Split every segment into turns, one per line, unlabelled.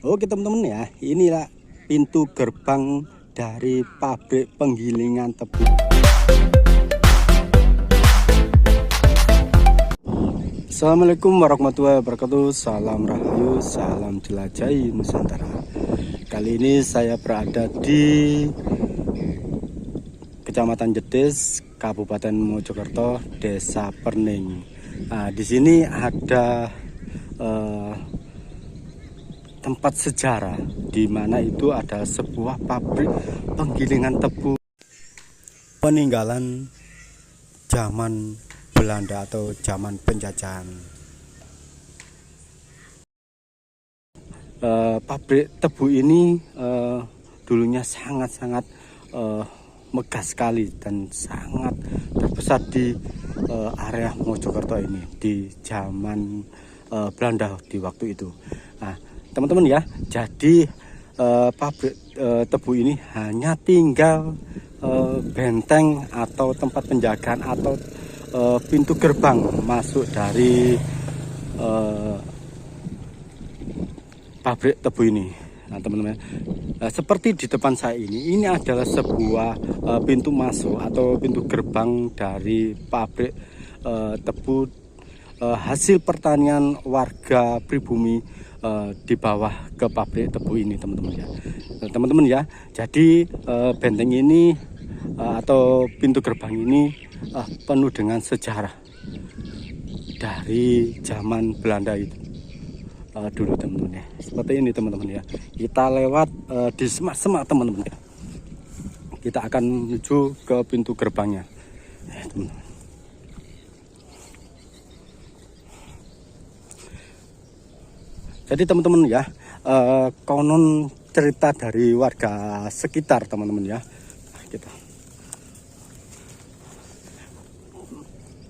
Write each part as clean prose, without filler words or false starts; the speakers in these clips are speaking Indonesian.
Oke teman-teman ya, inilah pintu gerbang dari pabrik penggilingan tebu. Assalamualaikum warahmatullahi wabarakatuh. Salam rahayu, salam jelajahi Nusantara. Kali ini saya berada di Kecamatan Jetis, Kabupaten Mojokerto, Desa Perning. Nah, di sini ada tempat sejarah di mana itu ada sebuah pabrik penggilingan tebu peninggalan zaman Belanda atau zaman penjajahan. Pabrik tebu ini dulunya sangat-sangat megah sekali dan sangat terbesar di area Mojokerto ini di zaman Belanda di waktu itu. Nah, teman-teman ya, jadi pabrik tebu ini hanya tinggal benteng atau tempat penjagaan atau pintu gerbang masuk dari pabrik tebu ini. Nah teman-teman, seperti di depan saya ini adalah sebuah pintu masuk atau pintu gerbang dari pabrik tebu hasil pertanian warga pribumi di bawah ke pabrik tebu ini teman-teman ya. Teman-teman ya, jadi benteng ini atau pintu gerbang ini penuh dengan sejarah dari zaman Belanda itu dulu teman-teman ya. Seperti ini teman-teman ya, kita lewat di semak-semak teman-teman ya. Kita akan menuju ke pintu gerbangnya ya, teman-teman. Jadi teman-teman ya, konon cerita dari warga sekitar teman-teman ya, kita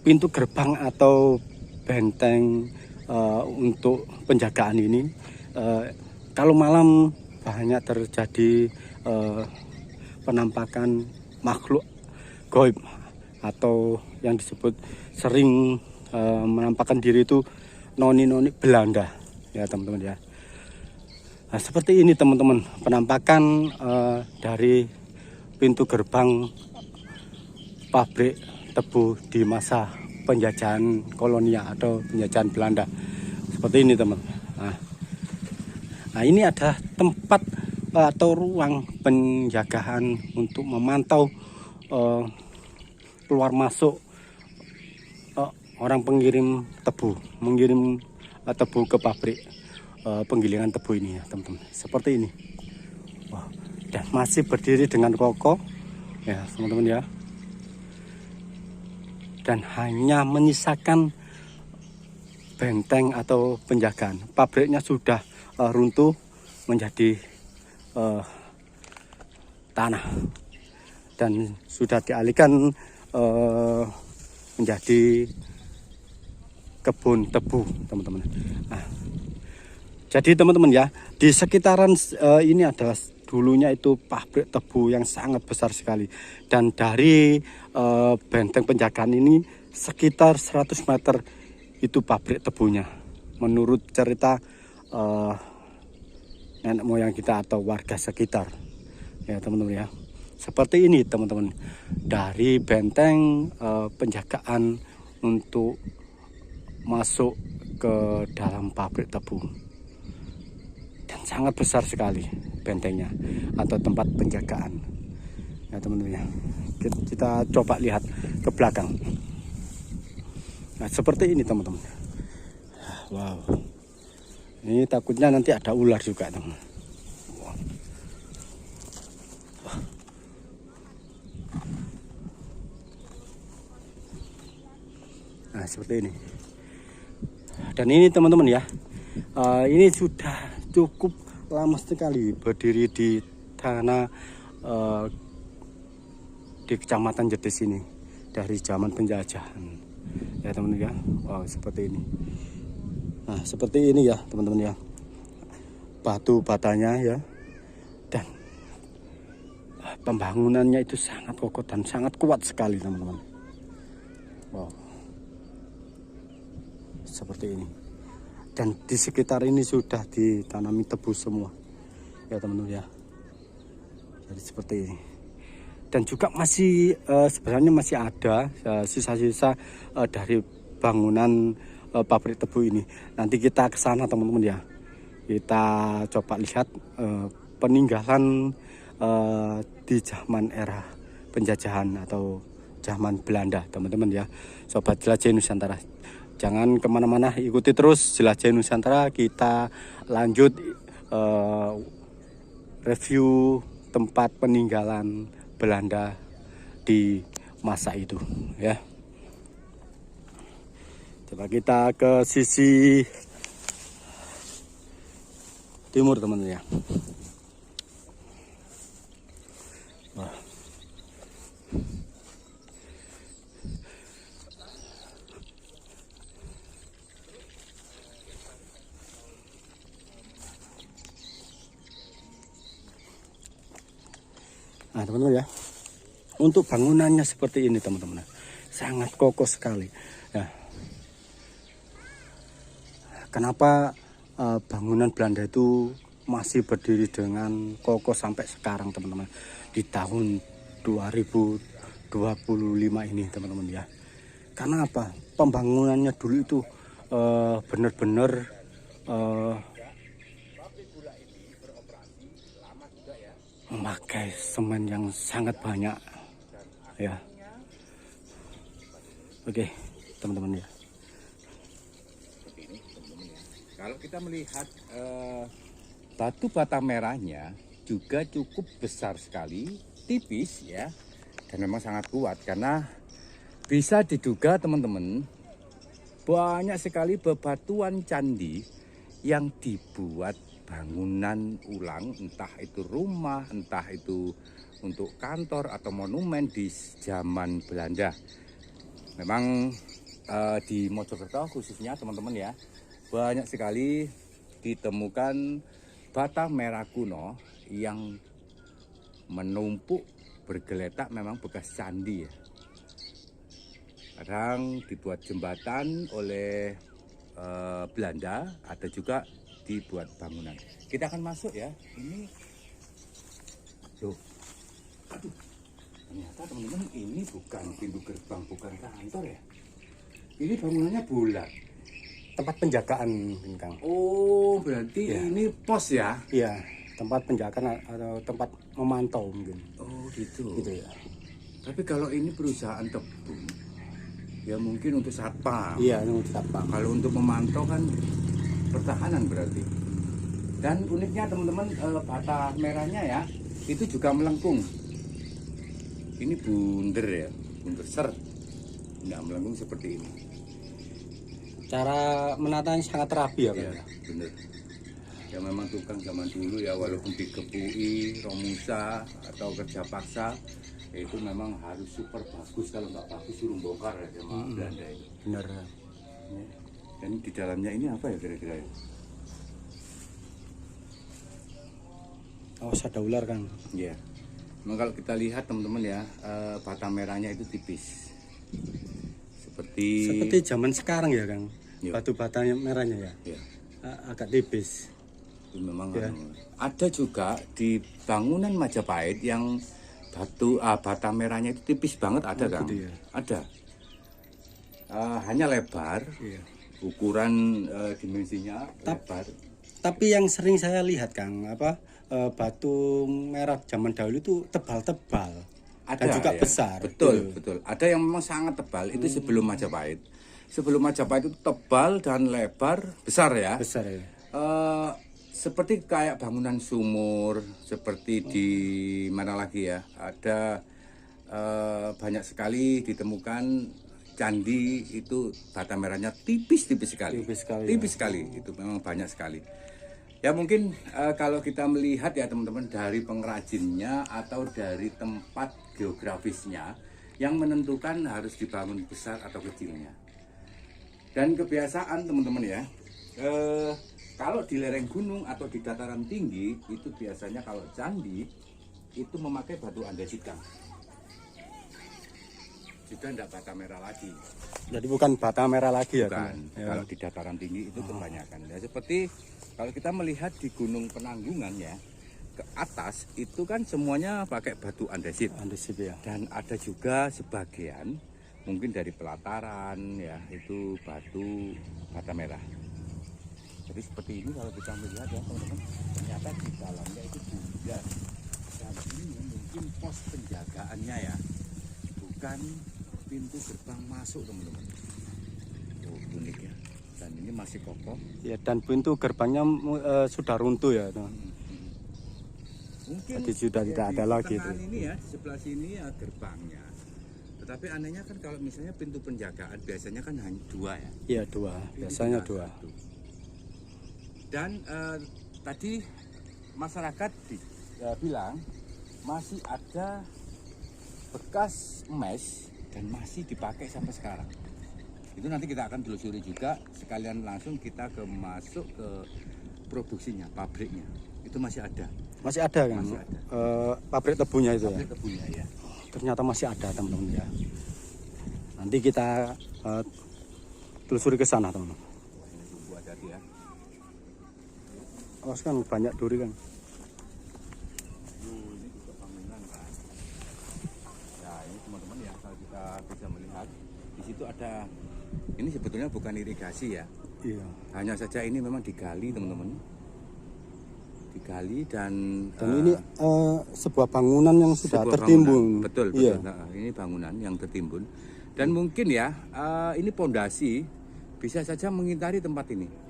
pintu gerbang atau benteng untuk penjagaan ini kalau malam banyak terjadi penampakan makhluk gaib atau yang disebut sering menampakkan diri itu noni-noni Belanda ya teman-teman ya. Nah, seperti ini teman-teman penampakan dari pintu gerbang pabrik tebu di masa penjajahan kolonial atau penjajahan Belanda. Seperti ini teman. Nah ini ada tempat atau ruang penjagaan untuk memantau keluar masuk orang pengirim tebu, mengirim tebu ke pabrik penggilingan tebu ini ya teman-teman. Seperti ini. Dan masih berdiri dengan kokoh ya teman-teman ya. Dan hanya menyisakan benteng atau penjagaan. Pabriknya sudah runtuh menjadi tanah dan sudah dialihkan menjadi kebun tebu teman-teman. Nah, jadi teman-teman ya, di sekitaran ini adalah dulunya itu pabrik tebu yang sangat besar sekali. Dan dari benteng penjagaan ini sekitar 100 meter itu pabrik tebunya. Menurut cerita nenek moyang kita atau warga sekitar. Ya teman-teman ya. Seperti ini teman-teman. Dari benteng penjagaan untuk masuk ke dalam pabrik tebu. Dan sangat besar sekali bentengnya atau tempat penjagaan ya teman-teman ya. Kita coba lihat ke belakang. Nah seperti ini teman-teman. Wow, ini takutnya nanti ada ular juga teman. Nah seperti ini. Dan ini teman-teman ya, ini sudah cukup lama sekali berdiri di tanah di Kecamatan Jetis ini dari zaman penjajahan ya teman-teman ya. Wow seperti ini. Nah seperti ini ya teman-teman ya, batu batanya ya, dan pembangunannya itu sangat kokoh dan sangat kuat sekali teman-teman. Wow seperti ini. Dan di sekitar ini sudah ditanami tebu semua ya teman-teman ya. Jadi seperti ini. Dan juga masih sebenarnya masih ada sisa-sisa dari bangunan pabrik tebu ini. Nanti kita ke sana teman-teman ya. Kita coba lihat peninggalan di zaman era penjajahan atau zaman Belanda teman-teman ya. Sobat Jelajah Nusantara, jangan kemana-mana, ikuti terus Jelajah Nusantara. Kita lanjut review tempat peninggalan Belanda di masa itu ya. Coba kita ke sisi timur teman-teman ya. Wah. Nah teman-teman ya, untuk bangunannya seperti ini teman-teman, sangat kokoh sekali ya. Kenapa bangunan Belanda itu masih berdiri dengan kokoh sampai sekarang teman-teman, di tahun 2025 ini teman-teman ya? Karena apa? Pembangunannya dulu itu benar-benar memakai semen yang sangat banyak ya. Oke teman-teman ya.
Kalau kita melihat batu bata merahnya juga cukup besar sekali, tipis ya, dan memang sangat kuat karena bisa diduga teman-teman banyak sekali bebatuan candi yang dibuat bangunan ulang, entah itu rumah, entah itu untuk kantor atau monumen di zaman Belanda. Memang di Mojokerto khususnya teman-teman ya, banyak sekali ditemukan bata merah kuno yang menumpuk bergeletak, memang bekas candi ya. Kadang dibuat jembatan oleh Belanda, ada juga dibuat bangunan. Kita akan masuk ya. Ini loh. Aduh. Ternyata teman-teman ini bukan pintu gerbang, bukan kantor ya. Ini bangunannya bulat.
Tempat penjagaan Kang.
Oh, berarti ya, ini pos ya?
Iya, tempat penjagaan atau tempat memantau mungkin.
Oh, gitu.
Gitu ya.
Tapi kalau ini perusahaan tebu, ya mungkin untuk satpam.
Iya, untuk satpam.
Kalau untuk memantau kan pertahanan berarti. Dan uniknya teman-teman, bata merahnya ya, itu juga melengkung. Ini bunder ya, bunder ser. Nggak melengkung seperti ini.
Cara menatanya sangat rapi ya,
Ya, bener. Ya memang tukang zaman dulu ya, walaupun dikepui, romusa atau kerja paksa, itu memang harus super bagus. Kalau nggak bagus suruh bongkar ya sama Belanda ini.
Benar.
Dan di dalamnya ini apa ya kira-kira ya?
Oh, ada ular Kang.
Iya. Memang kalau kita lihat teman-teman ya, bata merahnya itu tipis.
Seperti zaman sekarang ya Kang.
Iya.
Batu batanya merahnya ya.
Iya.
Agak tipis.
Itu memang
Ya.
ada juga di bangunan Majapahit yang bata merahnya itu tipis banget, ada Kang.
Gitu ya.
Ada. Hanya lebar.
Iya.
Ukuran dimensinya lebar.
Tapi yang sering saya lihat Kang, batu merah zaman dahulu itu tebal-tebal.
Ada,
Dan juga
ya?
besar.
Betul,
gitu.
betul. Ada yang memang sangat tebal, itu sebelum Majapahit. Sebelum Majapahit itu tebal dan lebar, besar ya.
Besar ya.
Seperti kayak bangunan sumur, seperti di mana lagi ya, ada banyak sekali ditemukan candi itu bata merahnya tipis-tipis sekali. Tipis sekali, itu memang banyak sekali. Ya mungkin kalau kita melihat ya teman-teman, dari pengrajinnya atau dari tempat geografisnya yang menentukan harus dibangun besar atau kecilnya. Dan kebiasaan teman-teman ya, kalau di lereng gunung atau di dataran tinggi itu biasanya kalau candi itu memakai batu andesit Kang. sudah tidak bata merah lagi.
Jadi bukan bata merah lagi ya,
Bukan.
teman? Ya.
Kalau di dataran tinggi itu kebanyakan. Ya, seperti kalau kita melihat di Gunung Penanggungan ya, ke atas itu kan semuanya pakai batu andesit.
Andesit ya.
Dan ada juga sebagian mungkin dari pelataran ya, itu batu bata merah. Jadi seperti ini kalau kita melihat ya teman-teman, ternyata di dalamnya itu bundar. Dan ini mungkin pos penjagaannya ya, bukan pintu gerbang masuk teman-teman. Oh, unik ya. Dan ini masih kokoh.
Ya, dan pintu gerbangnya sudah runtuh ya, teman.
Mungkin
Jadi sudah tidak ada
di
lagi
pertengahan
itu.
ini ya, di sebelah sini ya gerbangnya. Tetapi anehnya kan kalau misalnya pintu penjagaan biasanya kan hanya 2 ya.
Iya, 2. Biasanya
Ini
2.
1. Dan tadi masyarakat bilang masih ada bekas emas dan masih dipakai sampai sekarang. Itu nanti kita akan telusuri juga, sekalian langsung kita masuk ke produksinya, pabriknya. Itu masih ada.
Masih ada kan?
Masih ada.
Pabrik tebunya itu
Pabrik
ya.
tebunya ya.
Ternyata masih ada, teman-teman ya. Nanti kita telusuri ke sana, teman-teman.
Ini sumbu hati ya.
Oh, kan banyak duri kan.
Ini juga bangunan kan. Ya ini teman-teman ya, kalau kita bisa melihat di situ ada, ini sebetulnya bukan irigasi ya.
Iya.
Hanya saja ini memang digali teman-teman. Digali dan
ini sebuah bangunan yang sudah
sebuah
tertimbun.
bangunan. Betul, betul.
Iya.
Nah, ini bangunan yang tertimbun. Dan mungkin ya, ini pondasi bisa saja mengitari tempat ini.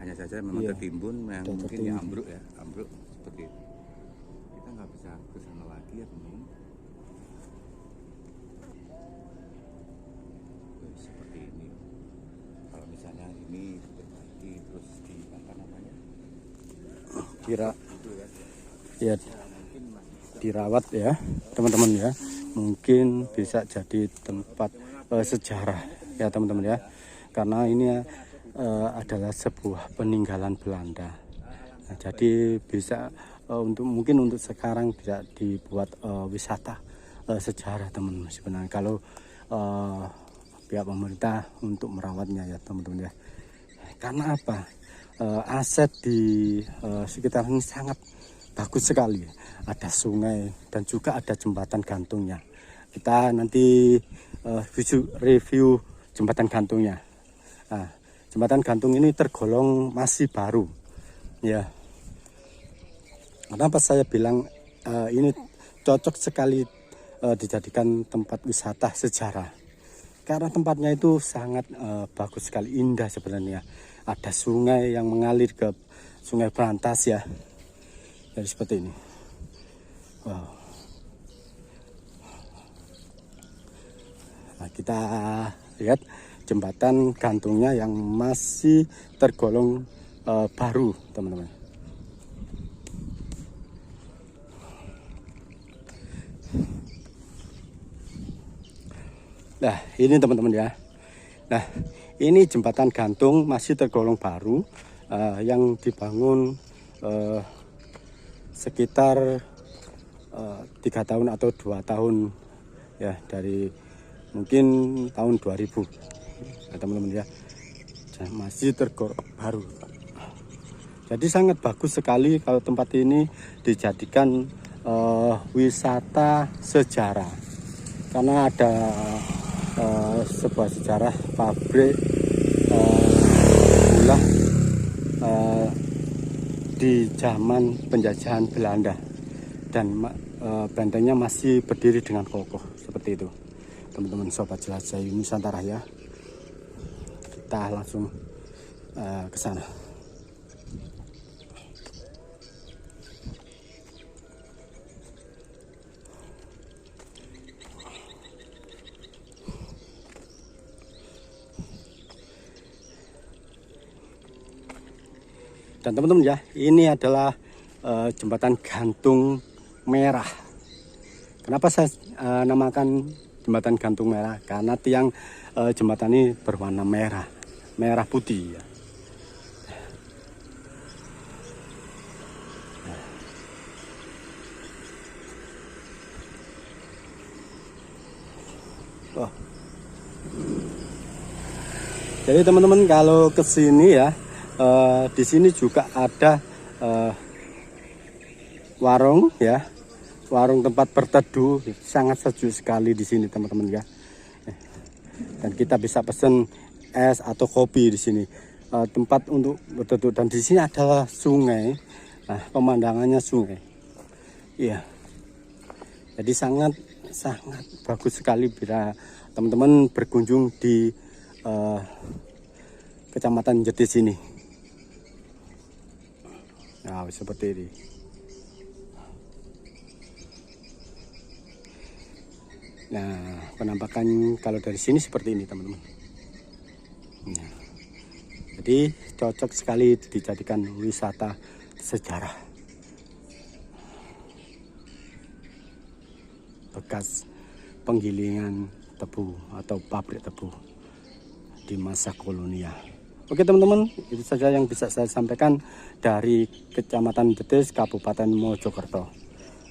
Hanya saja memang
Iya.
tertimbun, yang
Dan
mungkin
tertimbun.
ya ambruk seperti itu. Kita nggak bisa ke sana lagi ya teman-teman. Seperti ini. Kalau misalnya ini diperbaiki terus di apa namanya?
Kira
Itu ya.
ya
Mungkin masih
dirawat ya, teman-teman ya. Mungkin bisa jadi tempat sejarah ya, teman-teman ya. Karena ini adalah sebuah peninggalan Belanda. Nah, jadi bisa mungkin untuk sekarang tidak dibuat wisata sejarah, teman-teman. Sebenarnya kalau pihak pemerintah untuk merawatnya ya, teman-teman ya. Karena apa? Aset di sekitar ini sangat bagus sekali. Ada sungai dan juga ada jembatan gantungnya. Kita nanti review jembatan gantungnya. Nah, jembatan gantung ini tergolong masih baru. Ya. Kenapa saya bilang ini cocok sekali dijadikan tempat wisata sejarah? Karena tempatnya itu sangat bagus sekali, indah sebenarnya. Ada sungai yang mengalir ke Sungai Brantas ya. Jadi seperti ini. Wow. Nah, kita lihat jembatan gantungnya yang masih tergolong baru, teman-teman. Nah, ini teman-teman ya. Nah, ini jembatan gantung masih tergolong baru yang dibangun sekitar 3 tahun atau 2 tahun ya, dari mungkin tahun 2000 ya, teman-teman ya. Masih tergolong baru. Jadi sangat bagus sekali kalau tempat ini dijadikan wisata sejarah, karena ada sebuah sejarah pabrik gula di zaman penjajahan Belanda, dan bentengnya masih berdiri dengan kokoh seperti itu, teman-teman sobat jelajah Nusantara ya. Kita langsung ke sana. Dan teman-teman ya, ini adalah jembatan gantung merah. Kenapa saya namakan jembatan gantung merah? Karena tiang jembatan ini berwarna merah, merah putih ya. Oh. Jadi teman-teman kalau ke sini ya, di sini juga ada warung ya, warung tempat berteduh, sangat sejuk sekali di sini teman-teman ya. Dan kita bisa pesen es atau kopi di sini, tempat untuk berteduh. Dan di sini ada sungai, nah pemandangannya sungai, iya. Jadi sangat bagus sekali bila teman-teman berkunjung di Kecamatan Jetis ini. Nah, seperti ini. Nah, penampakan kalau dari sini seperti ini, teman-teman. Nah, jadi cocok sekali dijadikan wisata sejarah. Bekas penggilingan tebu atau pabrik tebu di masa kolonial. Oke teman-teman, itu saja yang bisa saya sampaikan dari Kecamatan Jetis, Kabupaten Mojokerto.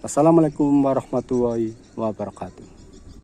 Wassalamualaikum warahmatullahi wabarakatuh.